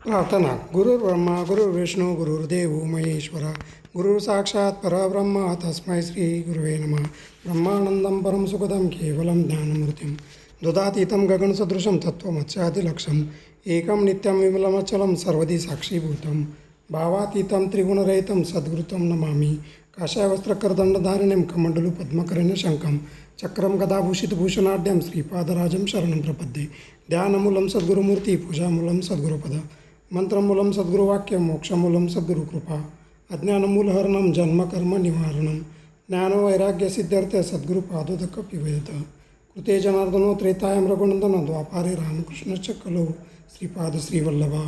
प्रार्थना. गुरुर्ब्रह्मा गुरुर्विष्णू गुरुर्देव महेश्वरा गुरुर साक्षात परब्रह्म तस्मै श्री गुरुवे नमः. ब्रह्मानंदं परम सुखदं केवलं ज्ञानमूर्तिं दुदातीतं गगनसदृशं तत्त्वमस्यादिलक्ष्यम् एकं नित्यं विमलमचलं सर्वदी साक्षीभूतं भावातीतं त्रिगुणरहितं सद्गुरुतं नमामि. काषायवस्त्रकरदण्डधारिणीं कमण्डलु पद्मकर्णशङ्खं चक्रं गदाभूषितभूषणाढ्यं श्रीपादराजं शरणं प्रपद्ये. ध्यानमूलं सद्गुरुमूर्ति पूजामूलं सद्गुरुपद मंत्रमूलं सद्गुरुवाक्यं मोक्षमूलं सद्गुरुकृपा अज्ञानमूलहरणं जन्मकर्मनिवारणं ज्ञानवैराग्यसिद्ध्यर्थे सद्गुरुपादोदकपिवेद. कृते जनार्दनो त्रेतायां रघुनन्दन द्वापारे रामकृष्णश्च कलौ श्रीपाद श्रीवल्लभा.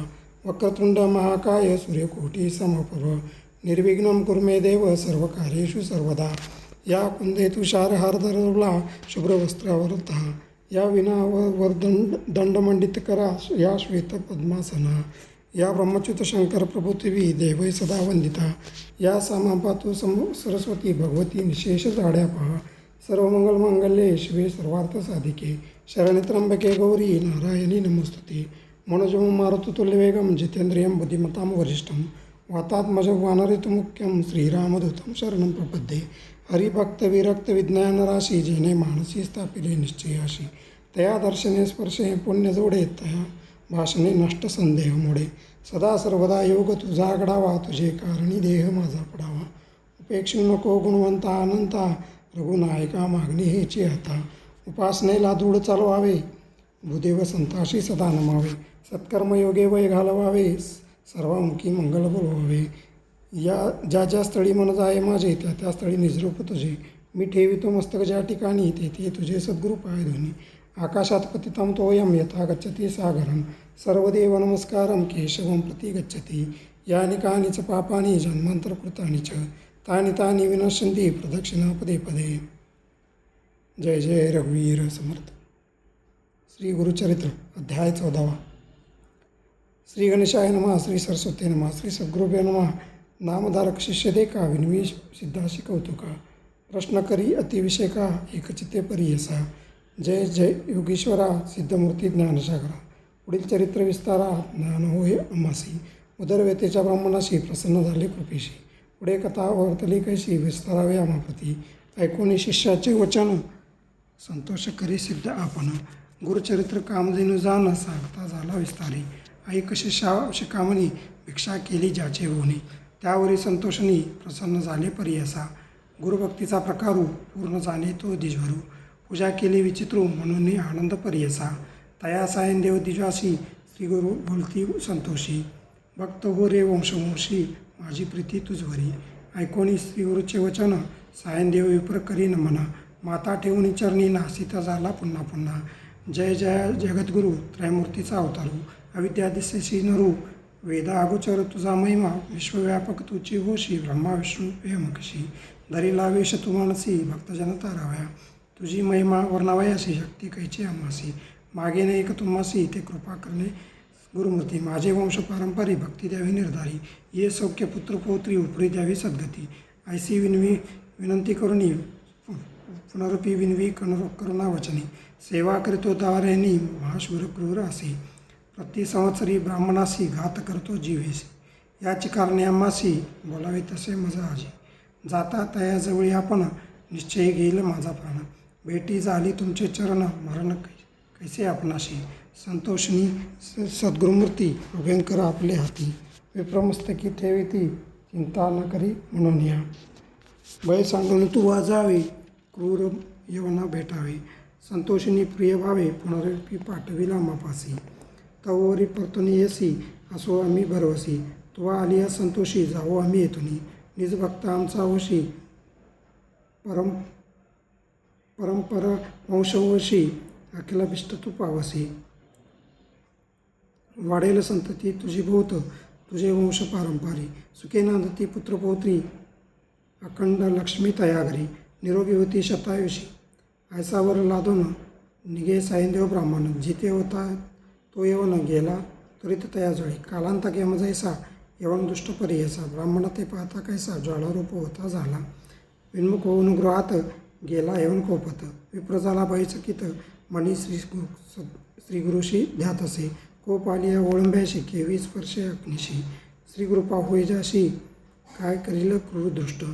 वक्रतुण्ड महाकाय सूर्यकोटि समप्रभ निर्विघ्नं कुरु मे देव सर्वकार्येषु सर्वदा. या कुंदे तुषारहारधरला शुभ्रवस्त्रावृता या दंडमंडितकरा या श्वेतपद्मासना या ब्रह्मच्युत शंकर प्रभुदेवी देवै सदा वंदिता. या सामापातु सरस्वती भगवती निशेष झाड्या पहा. सर्वमंगलमांगल्ये शिवे सर्वार्थसाधिके शरण्ये त्र्यंबके गौरी नारायणी नमोस्तुते. मनोजवं मारुततुल्यवेगं जितेन्द्रियं बुद्धिमतां वरिष्ठं वातात्मजं वानरयुतमुख्यं श्रीरामदूतं शरणं प्रपद्ये. हरिभक्त विरक्त विज्ञानराशी जेने मानसी स्थापिले निश्चयाशी. तया दर्शने स्पर्शे पुण्य जोडे तया भाषणे नष्ट संदेह मोडे. सदा सर्वदा योग तुझा आगडावा तुझे कारणी देह माझा पडावा. उपेक्षू नको गुणवंता अनंता रघुनायका मागणी हेची आता. उपासनेला दृढ चालवावे भूदेव संताशी सदा नमावे. सत्कर्मयोगे वय घालवावे सर्वामुखी मंगल बोलवावे. या ज्या ज्या स्थळी मन जाये माझे त्या त्या स्थळी निजरूप तुझे. मी ठेवितो मस्तक ज्या ठिकाणी तेथे तुझे सद्गुरू पाय धुनी. आकाशात पतितं तोयं यथा गच्छति सागरं सर्वदेव नमस्कारं केशवं प्रति गच्छति. यानि कानि च पापानि जन्मान्तरकृतानि च तानि तानि विनश्यन्ति प्रदक्षिणा पदे पदे. जय जय रघुवीर समर्थ. श्री गुरुचरित्र अध्याय 14. श्री गणेशाय नमः. श्री सरस्वती नमः. श्री सद्गुरुभ्यो नमः. नामधारक शिष्य देखा विनवी सिद्धाशी कौतुका. प्रश्न करी अतिविषयका एकचित्ते परियसा. जय जय योगीश्वरा सिद्धमूर्ती ज्ञानसागरा. पुढील चरित्र विस्तारा ज्ञान होय अमासी. उदरव्यतेच्या ब्राह्मणाशी प्रसन्न झाले कृपेशी. पुढे कथा वर्तली कैशी विस्तारावे आमाप्रती. ऐकून शिष्याचे वचन संतोष करी सिद्ध आपण. गुरुचरित्र कामधेनू जाण सांगता झाला विस्तारी. ऐक शिकामणी भिक्षा केली ज्याचे होणे. त्यावरी संतोषणी प्रसन्न झाले परियसा. गुरुभक्तीचा प्रकारू पूर्ण जाणे तो दिजवरू. पूजा केली विचित्रू म्हणून आनंद परियसा. तया सायन देव दिजासी श्रीगुरु बोलती संतोषी. भक्त हो रे वंशवंशी माझी प्रीती तुझवरी. ऐकोणी श्रीगुरूचे वचन सायन देव विप्र करी नमना. माता ठेवून चरणी नासिता झाला पुन्हा पुन्हा. जय जय जगद्गुरु त्रयमूर्तीचा अवतारू. अविद्यादिशेशी नरू वेदा अगोचर तुझा महिमा. विश्वव्यापक तुची होशी ब्रह्मा विष्णू व्यमकशी. धरी लावेश तू मानसी भक्तजन तारावया. तुझी महिमा वर्णावयासी शक्ती कैची आम्हासी. मागे नाही एक तुम्हासी ते कृपा करणे गुरुमूर्ती. माझे वंश पारंपरी भक्ती द्यावी निर्धारी. ये सौख्य पुत्रपौत्री उपरी द्यावी सद्गती. ऐसी विनंती करुणी पुनरपी विनवी करुणा वचनी. सेवा करीतो दारेनी महाशूर क्रूर असे. प्रति संवत्सरी ब्राह्मणासी घात करतो जीवेसी. याची कारणे आम्हासी बोलावे तसे मजा आजी. जाता तयाजवळी आपण निश्चय घेईल माझा प्राण. भेटी झाली तुमचे चरण मरण कैसे आपणाशी. संतोषणी सद्गुरुमूर्ती अभयंकर आपले हाती. विप्रमस्तकी ठेविती चिंता न करी म्हणून या. भय सांगून तू वाजावे क्रूर यवना भेटावे. संतोषिनी प्रिय भावे पुनरपी पाठविला मापासी. तवरी परतुनी येसी असो आम्ही भरवसी. तुवा आलिया संतोषी जावो आम्ही येतुनी. निजभक्त आमचा वशी परंपर वंशवशी अखिलाभिष्ट तू पावसी. वाढेल संतती तुझी भोवत तुझे वंश पारंपारी. सुखे नांदती पुत्रपौत्री अखंड लक्ष्मी तया घरी. निरोगी होती शतायुषी ऐसावर लादून निघे सायनदेव ब्राह्मण. जिथे होता तो यवन गेला त्वरित तयाजळी. कालांता केम जैसा यवन दुष्ट परियसा. ब्राह्मण ते पाहता कैसा ज्वालारूप होता झाला. विन्मुख होऊन गृहात गेला यवन कोपत. विप्र झाला भयचकित मणी श्रीगुरुशी ध्यात असे. कोप आलिया ओळंब्याशी केवी स्पर्शे अग्निशी श्रीकृपा होय जाशी काय करील क्रूर दृष्ट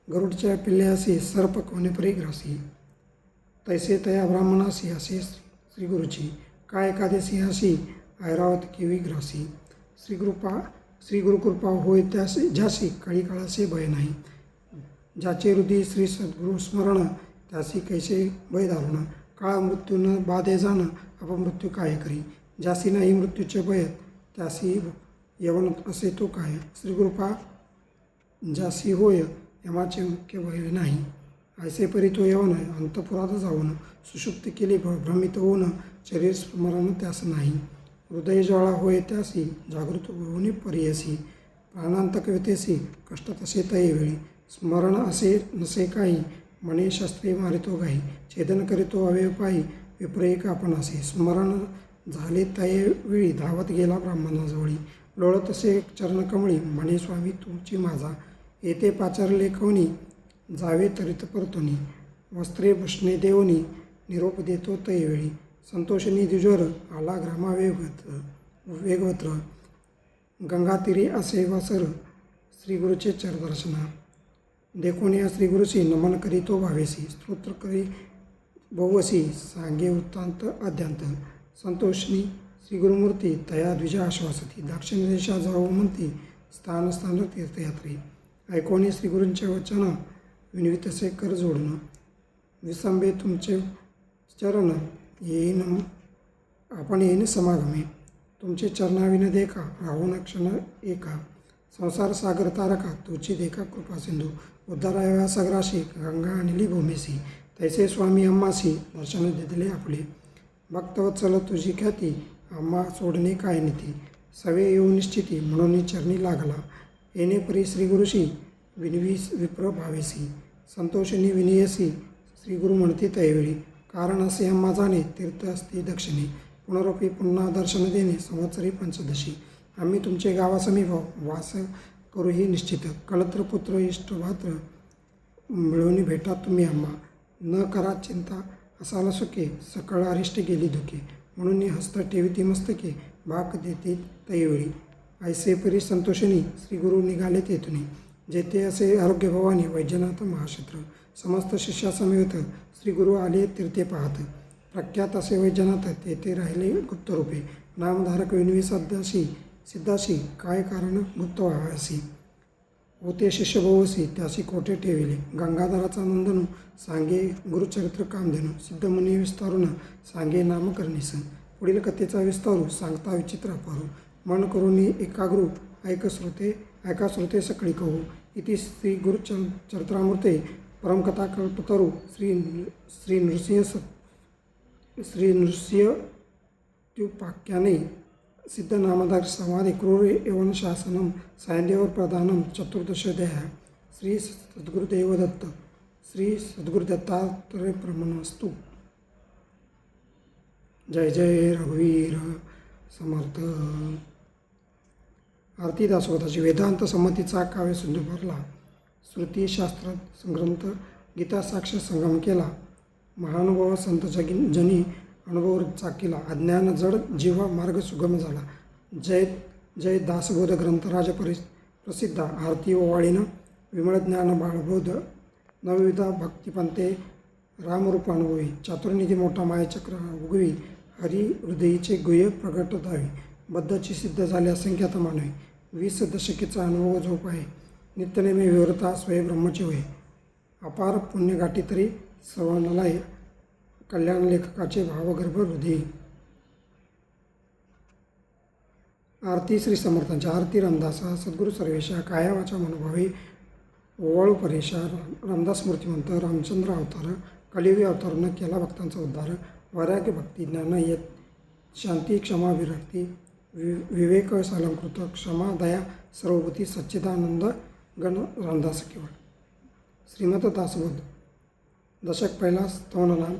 गरुडच्या पिल्ल्यासी सर्प कोणे परिग्रासी तैसे तया ब्राह्मणासी असे श्रीगुरुची काय एकादशी अशी ऐरावत केवी ग्रासी श्रीगुरुकृपा होय त्यासी ज्यासी काळी काळासे भय नाही ज्याचे हृदय श्री सद्गुरु स्मरण त्यासी कैसे भय दारुण काळ मृत्यू न बाधे जाण अपमृत्यू काय करी ज्यासी नाही मृत्यूचे भय त्यासी यवन असे तो काय श्रीकृपा ज्यासी होय यमाचे मुख्य भय नाही ऐसे परी तो यवन अंतपुरात जाऊन सुषुप्त केली भ्रमित होऊन शरीर स्मरण त्यास नाही हृदय ज्वाळा होय त्यासी जागृत होऊन परियसी प्राणांतक व्यतेसी कष्ट तसे तये वेळी स्मरण असे नसे काही मने शस्त्रे मारितो गाई छेदन करीतो अवयव पायी विप्रयिक आपण असे स्मरण झाले तये वेळी धावत गेला ब्राह्मणाजवळी लोळत असे चरणकमळी म्हणे स्वामी तुमची माझा येथे पाचारले कवनी जावे तरित परतोनी वस्त्रे भूषणे देवनी निरोप देतो तयवेळी संतोषनी द्विजवर आला ग्रामा वेगवत्र गंगातीरी असे वासर श्रीगुरुचे चरदर्शना देखून या श्रीगुरुशी नमन करीतो भावेसी स्तोत्र करी बहुवसी सांगे वृत्तांत आद्यांत संतोषनी श्रीगुरुमूर्ती तया द्विजा आश्वासती दक्षिण दिशा जाऊ म्हणती स्थान स्थान तीर्थयात्री ऐकोनी श्रीगुरूंचे वचन विनवितसे कर जोडून विसंबे तुमचे चरण येईन आपण येईन समागमे तुमचे चरणाविन देखा राहून क्षण एका संसार सागर तारका तुझी देखा कृपा सिंधू उद्धाराव्या सागराशी गंगा आणली भूमीसी तैसे स्वामी अम्मासी दर्शन दिले आपले भक्तवत्सल तुझी ख्याती आम्हा सोडणे काय नीती सवे येऊ निश्चिती म्हणून चरणी लागला येणे परी श्रीगुरुशी विनवीस विप्र भावेसी संतोषिनी विनियसी श्रीगुरु म्हणते तैवेळी कारण असे आम्हा जाणे तीर्थ असते दक्षिणे पुनरोपी पुन्हा दर्शन देणे संवत्सरी पंचदशी आम्ही तुमचे गावासमीप वास करूही निश्चित कलत्र पुत्र इष्टभात्र मिळवून भेटा तुम्ही आम्हा न करा चिंता असाला सुखे सकळ अरिष्ट गेली दुखे म्हणून हस्त ठेविती मस्तके भाक देते तैवेळी ऐसे परी संतोषिनी श्रीगुरु निघाले तेथुनी जेथे असे आरोग्य भवानी वैजनाथ महाक्षेत्र समस्त शिष्यासमेत श्रीगुरु आले तीर्थे पाहत प्रख्यात असे वैजनाथ तेथे राहिले गुप्तरूपे नामधारक विनवी सिद्धाशी काय कारण गुप्त व्हावयासी होते शिष्य बहुवसी त्याशी कोठे ठेविले गंगाधराचा नंदनू सांगे गुरुचरित्र कामधेनू सिद्धमुनी विस्तारून सांगे नामकरणीस पुढील कथेचा विस्तारू सांगता विचित्र अपारू मन करून एकाग्रू ऐका श्रोते सकळी कहू इति श्री गुरुचरित्रामृते परमकथा कल्पतरू श्री नृसिंहत्युपाख्याने सिद्धनामधार संवादे क्रूर यवन शासनम सायंदेवर प्रधानम चतुर्दशोध्याय श्री सद्गुरुदेव दत्त श्री सद्गुरुदत्तात्रय प्रमणस्तु जय जय रघुवीर समर्थ आरती दासोगताची वेदांत संमतीचा काव्य सिंधू भरला श्रुतीशास्त्र ग्रंथ गीता साक्ष संगम केला महानुभाव संत जनी अनुभव चाकिला अज्ञान जड जीवा मार्ग सुगम झाला जय जय दासबोध ग्रंथराज प्रसिद्ध आरती ओवाळीनं विमळ ज्ञान बाळबोध नवविधा भक्तिपंते रामरूप अनुभवी चातुर्निधी मोठा मायचक्र उगवी हरी हृदयीचे गुह्य प्रगट दावी बद्धची सिद्ध झाले असंख्यात मानवी 20 दशकेचा अनुभव झोप आहे नित्यनेमे विवरता स्वयंब्रह्मचे होय अपार पुण्यगाठी तरी सर्वांना कल्याण लेखकाचे भावगर्भ हृदय आरती श्री समर्थांच्या आरती रामदासा सद्गुरू सर्वेशा काया वाचा मनोभावे ओवाळू परेशा रामदास मूर्तिमंत रामचंद्र अवतार कलियुगी अवतारानं केला भक्तांचा उद्धार वैराग्य भक्ती ज्ञान येत शांती क्षमा विरक्ती विवेक सालंकृत क्षमा दया सर्वभूती सच्चिदानंद गण रामदास केवळ श्रीमत दासबोध दशक पहिला स्तवननाम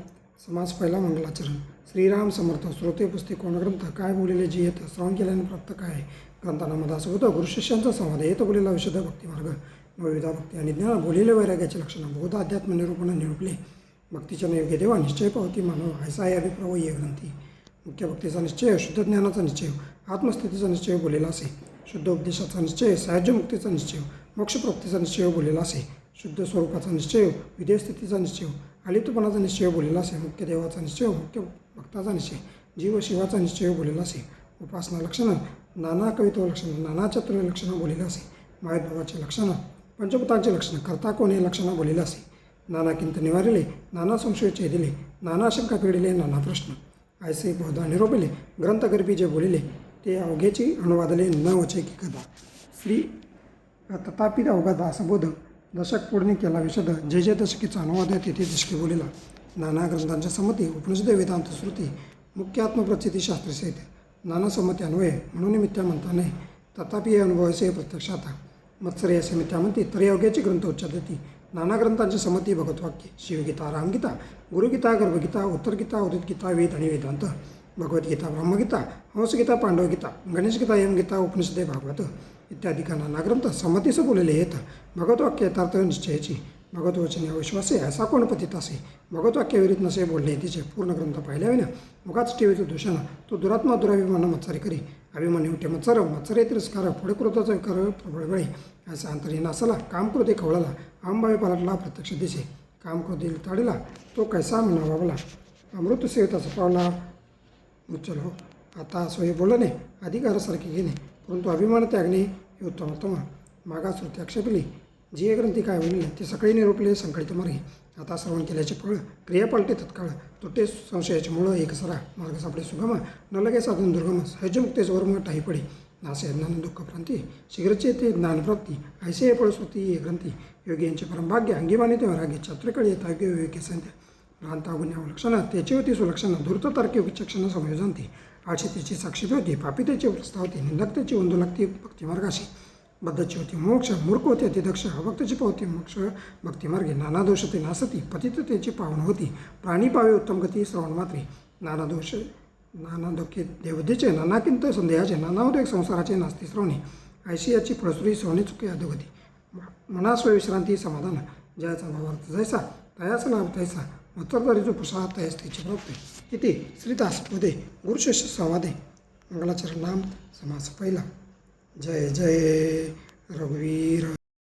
समास पहिला मंगलाचरण श्रीराम समर्थ श्रोते पुस्तक कोण ग्रंथ काय बोललेले जी येतं श्रवण केल्याने प्राप्त काय आहे ग्रंथानाम दासबोध गुरुशिष्यांचा संवाद येतो बोलेला विशुद्ध भक्तिमार्ग नवविधा भक्ती आणि ज्ञान बोलिले वैराग्याचे लक्षणं बौद्ध अध्यात्म निरूपण निरूपले भक्तीच्या नैवेद्य देवा निश्चय पावती मानव ऐसा या अभिप्रव ये ग्रंथी मुख्य भक्तीचा निश्चय, शुद्ध ज्ञानाचा निश्चय, आत्मस्थितीचा निश्चय बोलेला असे. शुद्ध उपदेशाचा निश्चय, साहाय्यमुक्तीचा निश्चय, मोक्षप्राप्तीचा निश्चय बोलेला असे. शुद्ध स्वरूपाचा निश्चय, विदेयस्थितीचा निश्चय, अलिप्तपणाचा निश्चय बोलेला असे. मुख्य देवाचा निश्चय, मुख्य भक्ताचा निश्चय, जीव शिवाचा निश्चय बोलेला असे. उपासना लक्षणं, नाना कवित्व लक्षणं, नाना चातुर्य लक्षणं बोलेलं असे. मायभावाचे लक्षणं, पंचभूतांचे लक्षणं, कर्ता कोण हे लक्षणं बोलेलं असे. नाना किंत निवारिले, नाना संशय छेदिले, नाना शंका पिडिले, नाना प्रश्न ऐसे बहुधा निरोपिले, ग्रंथगर्भी जे बोलिले ते अवघेची अनुवादले न वचे की कदा. श्री तथापि अवघा असं बोध दशक फोडणी केला विशद, जे जे दशकेचा अनुवाद आहे तेथे दशके बोलिला. नाना ग्रंथांच्या संमती, उपनिषद वेदांत श्रुती, मुख्य आत्मप्रचिती शास्त्रसहित नाना संमती अन्वय म्हणून मिथ्या म्हणता नाही. तथापि हे अनुभवाचे प्रत्यक्षात मत्सरे असे मिथ्या म्हणते, तरी अवघ्याची ग्रंथ उच्चादती. नाना ग्रंथांची संमती भगवतवाक्य, शिवगीता, रामगीता, गुरुगीता, गर्भगीता, उत्तरगीता, उदितगीता, वेद आणि वेदांत, भगवद्गीता, ब्रह्मगीता, हंसगीता, पांडवगीता, गणेशगीता, यमगीता, उपनिषदे, भागवत इत्यादी नाना ग्रंथ संमतीस बोललेले आहेत. भगवतवाक्य यथार्थ निश्चयाची, भगवतवचने अविश्वासे असा कोण पतित असे, भगवतवाक्यविरीत नसे बोलणे तिचे पूर्ण ग्रंथ पाहिल्या विना मुखाच ठेवीचं दूषण, तो दुरात्मा दुराभिमान मत्सरी करी. अभिमानी उठे मत्सर, मत्सरे तिरस्कार, पुढे क्रोधाचा विकार प्रबळबळे, असा अंतरी नासला, काम क्रोधे खवळला, आमभावे पालटला, प्रत्यक्ष दिसे, काम क्रोधे ताडीला, तो कैसा म्हणा बाबला, अमृत सेविताचा पावला उच्चल हो. आता सोयी बोलणे, अधिकारासारखे घेणे, परंतु अभिमान त्यागणे हे उत्तमोत्तम. मागास वृत्ती आक्षेपिली, जे ग्रंथी काय बोलले ते सकाळी निरोपले संकळित मार्गे. आता श्रवण केल्याचे फळ, क्रिया पालटे तत्काळ, तुटे संशयाचे मुळं एकसरा, मार्ग सापडे सुगम, न लगे साधन दुर्गम, सहजमुक्तेच वर्म टाही पडे, नासे ज्ञान दुःख प्रांती, शीघ्रचे ते ज्ञानप्राप्ती, ऐसे हे फळश्रुती हे ग्रंथी, योगी यांचे परमभाग्य, अंगिमाने ते वैराग्य, चात्रिकळी येताग्य विवेके संध्या, भ्रांता गुन्ह्या लक्षणं, त्याची होती सुलक्षणं, धूर्त तार्किक विचक्षण संयोजनती, आळशीतेची साक्षी होती, पापितेची प्रस्तावती, निंदकतेची वंदू लागती भक्तिमार्गाशी, बद्धची होती मोक्ष, मूर्ख होती अतिदक्ष, अभक्तची पावती मोक्ष भक्तिमार्गे, नाना दोष ते नासती, पतिततेची पावन होती, प्राणी पावे उत्तम गती श्रवण मात्री, नाना दोष नाना धोके देवदेचे, नाना किंत संदेहाचे, नाना उद्योग संसाराचे नास्ती श्रवणे, ऐशी याची फळसुरी सोने चुके अधोगती, मनास्व विश्रांती समाधान, जयाचा भावार्थ जैसा तयाचा लाभ तैसा, मत्सरदारी जो पुषा तयास त्याची प्राप्ती. इथे श्रीदासपदे गुरुशिष्य संवादे मंगलाचरण नाम समास पहिला. जय जय रघुवीर